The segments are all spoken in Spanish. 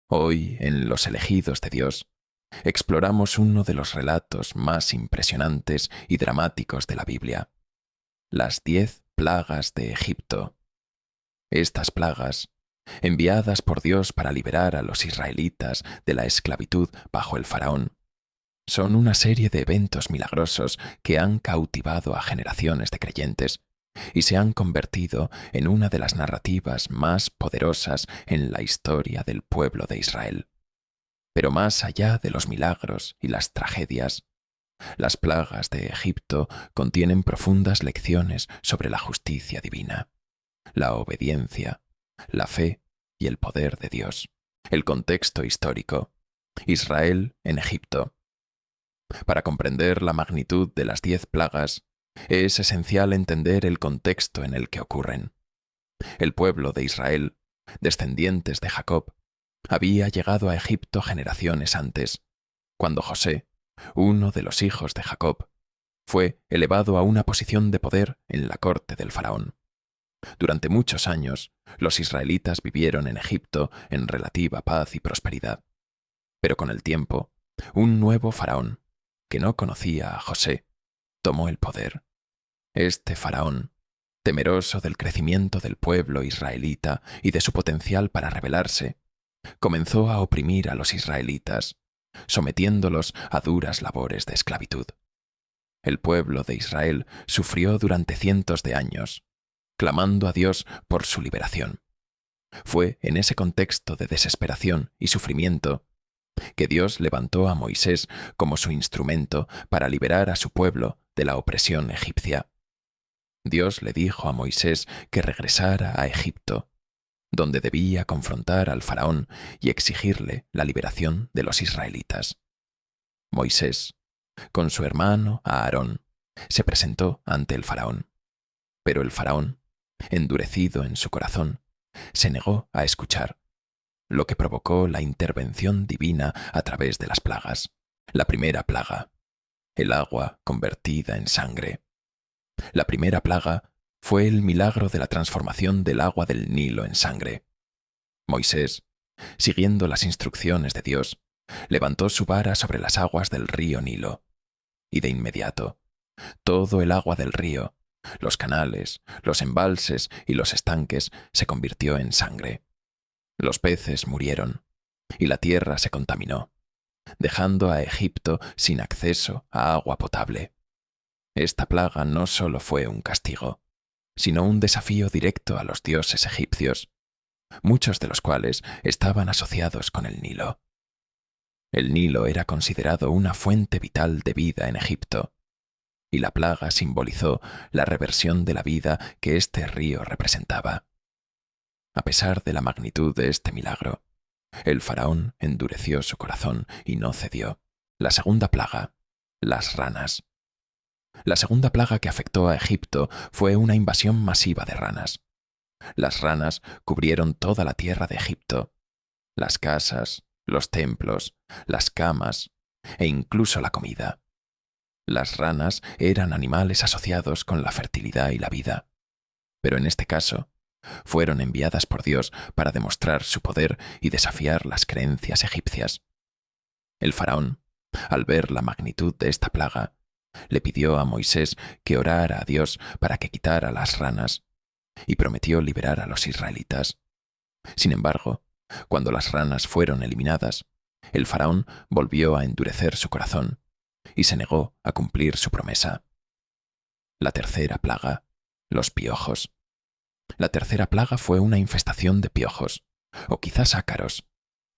Hoy, en Los elegidos de Dios, exploramos uno de los relatos más impresionantes y dramáticos de la Biblia, las 10 plagas de Egipto. Estas plagas, enviadas por Dios para liberar a los israelitas de la esclavitud bajo el faraón, son una serie de eventos milagrosos que han cautivado a generaciones de creyentes y se han convertido en una de las narrativas más poderosas en la historia del pueblo de Israel. Pero más allá de los milagros y las tragedias, las plagas de Egipto contienen profundas lecciones sobre la justicia divina, la obediencia, la fe y el poder de Dios. El contexto histórico. Israel en Egipto. Para comprender la magnitud de las 10 plagas, es esencial entender el contexto en el que ocurren. El pueblo de Israel, descendientes de Jacob, había llegado a Egipto generaciones antes, cuando José, uno de los hijos de Jacob, fue elevado a una posición de poder en la corte del faraón. Durante muchos años, los israelitas vivieron en Egipto en relativa paz y prosperidad. Pero con el tiempo, un nuevo faraón, que no conocía a José, tomó el poder. Este faraón, temeroso del crecimiento del pueblo israelita y de su potencial para rebelarse, comenzó a oprimir a los israelitas, sometiéndolos a duras labores de esclavitud. El pueblo de Israel sufrió durante cientos de años, clamando a Dios por su liberación. Fue en ese contexto de desesperación y sufrimiento que Dios levantó a Moisés como su instrumento para liberar a su pueblo de la opresión egipcia. Dios le dijo a Moisés que regresara a Egipto, donde debía confrontar al faraón y exigirle la liberación de los israelitas. Moisés, con su hermano Aarón, se presentó ante el faraón, pero el faraón, endurecido en su corazón, se negó a escuchar, lo que provocó la intervención divina a través de las plagas. La primera plaga, el agua convertida en sangre. La primera plaga fue el milagro de la transformación del agua del Nilo en sangre. Moisés, siguiendo las instrucciones de Dios, levantó su vara sobre las aguas del río Nilo, y de inmediato, todo el agua del río, los canales, los embalses y los estanques se convirtió en sangre. Los peces murieron, y la tierra se contaminó, dejando a Egipto sin acceso a agua potable. Esta plaga no solo fue un castigo, sino un desafío directo a los dioses egipcios, muchos de los cuales estaban asociados con el Nilo. El Nilo era considerado una fuente vital de vida en Egipto, y la plaga simbolizó la reversión de la vida que este río representaba. A pesar de la magnitud de este milagro, el faraón endureció su corazón y no cedió. La segunda plaga, las ranas. La segunda plaga que afectó a Egipto fue una invasión masiva de ranas. Las ranas cubrieron toda la tierra de Egipto, las casas, los templos, las camas e incluso la comida. Las ranas eran animales asociados con la fertilidad y la vida, pero en este caso, fueron enviadas por Dios para demostrar su poder y desafiar las creencias egipcias. El faraón, al ver la magnitud de esta plaga, le pidió a Moisés que orara a Dios para que quitara las ranas, y prometió liberar a los israelitas. Sin embargo, cuando las ranas fueron eliminadas, el faraón volvió a endurecer su corazón y se negó a cumplir su promesa. La tercera plaga, los piojos. La tercera plaga fue una infestación de piojos, o quizás ácaros,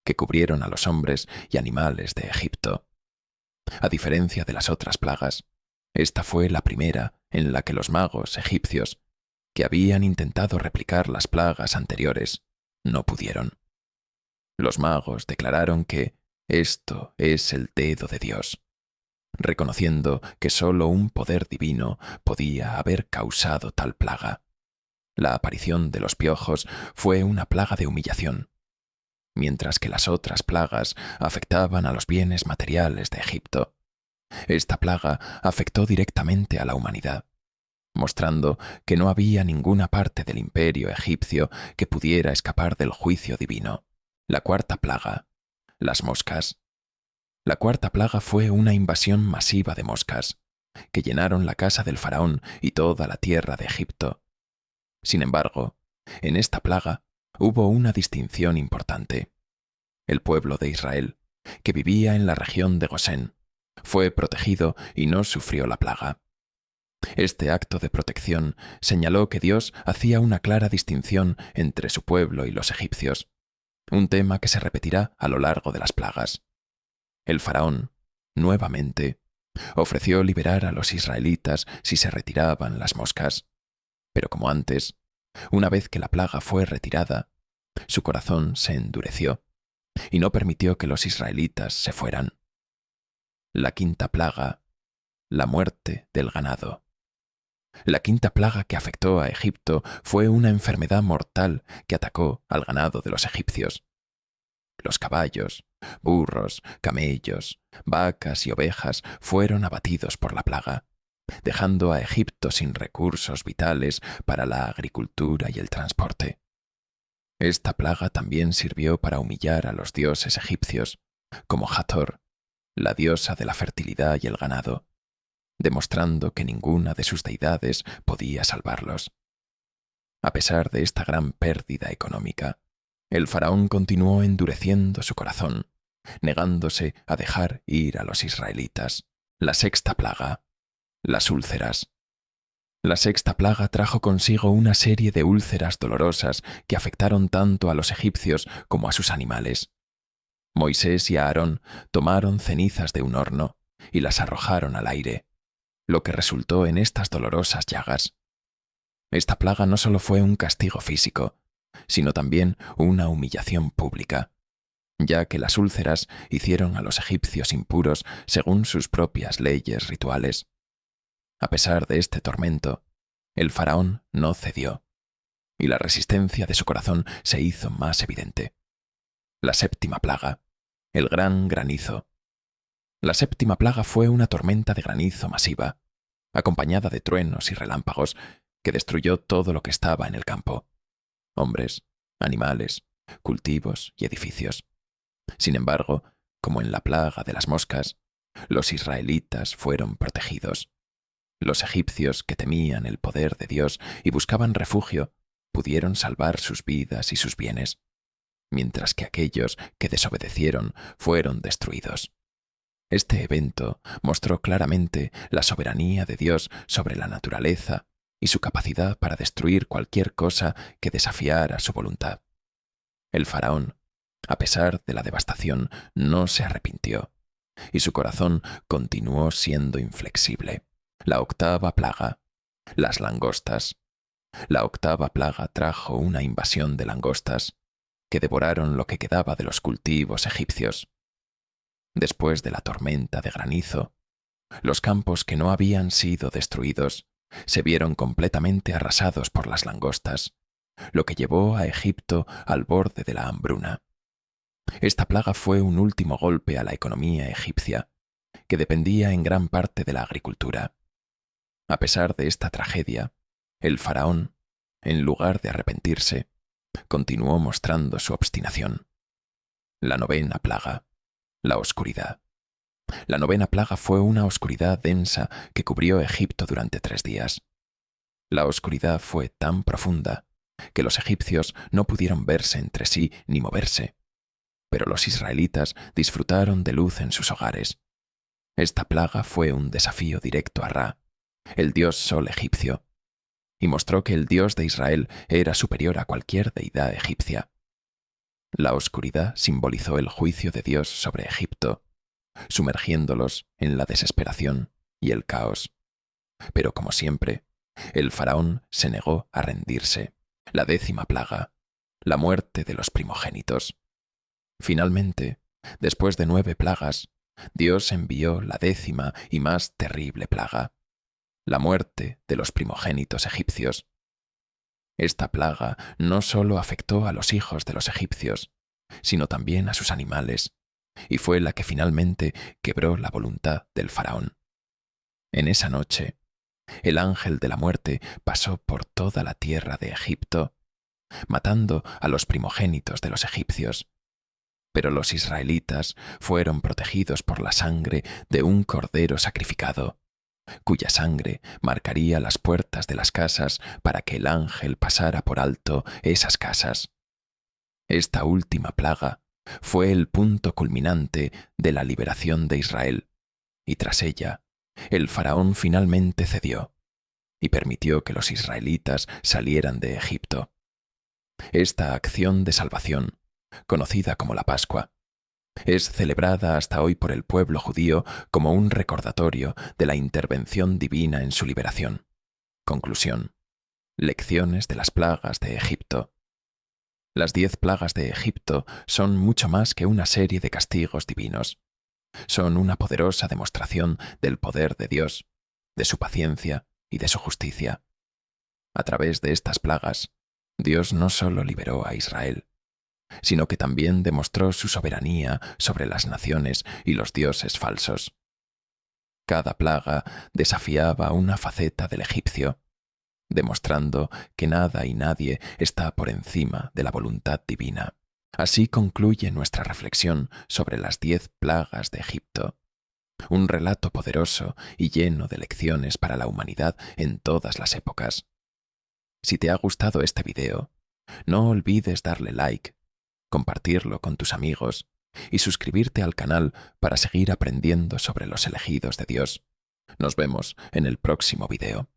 que cubrieron a los hombres y animales de Egipto. A diferencia de las otras plagas, esta fue la primera en la que los magos egipcios, que habían intentado replicar las plagas anteriores, no pudieron. Los magos declararon que esto es el dedo de Dios, reconociendo que solo un poder divino podía haber causado tal plaga. La aparición de los piojos fue una plaga de humillación, mientras que las otras plagas afectaban a los bienes materiales de Egipto. Esta plaga afectó directamente a la humanidad, mostrando que no había ninguna parte del imperio egipcio que pudiera escapar del juicio divino. La cuarta plaga, las moscas. La cuarta plaga fue una invasión masiva de moscas, que llenaron la casa del faraón y toda la tierra de Egipto. Sin embargo, en esta plaga hubo una distinción importante. El pueblo de Israel, que vivía en la región de Gosén, fue protegido y no sufrió la plaga. Este acto de protección señaló que Dios hacía una clara distinción entre su pueblo y los egipcios, un tema que se repetirá a lo largo de las plagas. El faraón, nuevamente, ofreció liberar a los israelitas si se retiraban las moscas, pero como antes, una vez que la plaga fue retirada, su corazón se endureció y no permitió que los israelitas se fueran. La quinta plaga, la muerte del ganado. La quinta plaga que afectó a Egipto fue una enfermedad mortal que atacó al ganado de los egipcios. Los caballos, burros, camellos, vacas y ovejas fueron abatidos por la plaga, dejando a Egipto sin recursos vitales para la agricultura y el transporte. Esta plaga también sirvió para humillar a los dioses egipcios, como Hathor, la diosa de la fertilidad y el ganado, demostrando que ninguna de sus deidades podía salvarlos. A pesar de esta gran pérdida económica, el faraón continuó endureciendo su corazón, negándose a dejar ir a los israelitas. La sexta plaga, las úlceras. La sexta plaga trajo consigo una serie de úlceras dolorosas que afectaron tanto a los egipcios como a sus animales. Moisés y Aarón tomaron cenizas de un horno y las arrojaron al aire, lo que resultó en estas dolorosas llagas. Esta plaga no solo fue un castigo físico, sino también una humillación pública, ya que las úlceras hicieron a los egipcios impuros según sus propias leyes rituales. A pesar de este tormento, el faraón no cedió, y la resistencia de su corazón se hizo más evidente. La séptima plaga, el gran granizo. La séptima plaga fue una tormenta de granizo masiva, acompañada de truenos y relámpagos, que destruyó todo lo que estaba en el campo: hombres, animales, cultivos y edificios. Sin embargo, como en la plaga de las moscas, los israelitas fueron protegidos. Los egipcios, que temían el poder de Dios y buscaban refugio, pudieron salvar sus vidas y sus bienes, mientras que aquellos que desobedecieron fueron destruidos. Este evento mostró claramente la soberanía de Dios sobre la naturaleza y su capacidad para destruir cualquier cosa que desafiara su voluntad. El faraón, a pesar de la devastación, no se arrepintió, y su corazón continuó siendo inflexible. La octava plaga, las langostas. La octava plaga trajo una invasión de langostas, que devoraron lo que quedaba de los cultivos egipcios. Después de la tormenta de granizo, los campos que no habían sido destruidos se vieron completamente arrasados por las langostas, lo que llevó a Egipto al borde de la hambruna. Esta plaga fue un último golpe a la economía egipcia, que dependía en gran parte de la agricultura. A pesar de esta tragedia, el faraón, en lugar de arrepentirse, continuó mostrando su obstinación. La novena plaga, la oscuridad. La novena plaga fue una oscuridad densa que cubrió Egipto durante 3 días. La oscuridad fue tan profunda que los egipcios no pudieron verse entre sí ni moverse, pero los israelitas disfrutaron de luz en sus hogares. Esta plaga fue un desafío directo a Ra, el dios sol egipcio, y mostró que el Dios de Israel era superior a cualquier deidad egipcia. La oscuridad simbolizó el juicio de Dios sobre Egipto, sumergiéndolos en la desesperación y el caos. Pero como siempre, el faraón se negó a rendirse. La décima plaga, la muerte de los primogénitos. Finalmente, después de 9 plagas, Dios envió la 10ª y más terrible plaga, la muerte de los primogénitos egipcios. Esta plaga no solo afectó a los hijos de los egipcios, sino también a sus animales, y fue la que finalmente quebró la voluntad del faraón. En esa noche, el ángel de la muerte pasó por toda la tierra de Egipto, matando a los primogénitos de los egipcios, Pero los israelitas fueron protegidos por la sangre de un cordero sacrificado, cuya sangre marcaría las puertas de las casas para que el ángel pasara por alto esas casas. Esta última plaga fue el punto culminante de la liberación de Israel, y tras ella, el faraón finalmente cedió y permitió que los israelitas salieran de Egipto. Esta acción de salvación, conocida como la Pascua, es celebrada hasta hoy por el pueblo judío como un recordatorio de la intervención divina en su liberación. Conclusión. Lecciones de las plagas de Egipto. Las 10 plagas de Egipto son mucho más que una serie de castigos divinos. Son una poderosa demostración del poder de Dios, de su paciencia y de su justicia. A través de estas plagas, Dios no solo liberó a Israel, sino que también demostró su soberanía sobre las naciones y los dioses falsos. Cada plaga desafiaba una faceta del egipcio, demostrando que nada y nadie está por encima de la voluntad divina. Así concluye nuestra reflexión sobre las 10 plagas de Egipto, un relato poderoso y lleno de lecciones para la humanidad en todas las épocas. Si te ha gustado este video, no olvides darle like, compartirlo con tus amigos y suscribirte al canal para seguir aprendiendo sobre los elegidos de Dios. Nos vemos en el próximo video.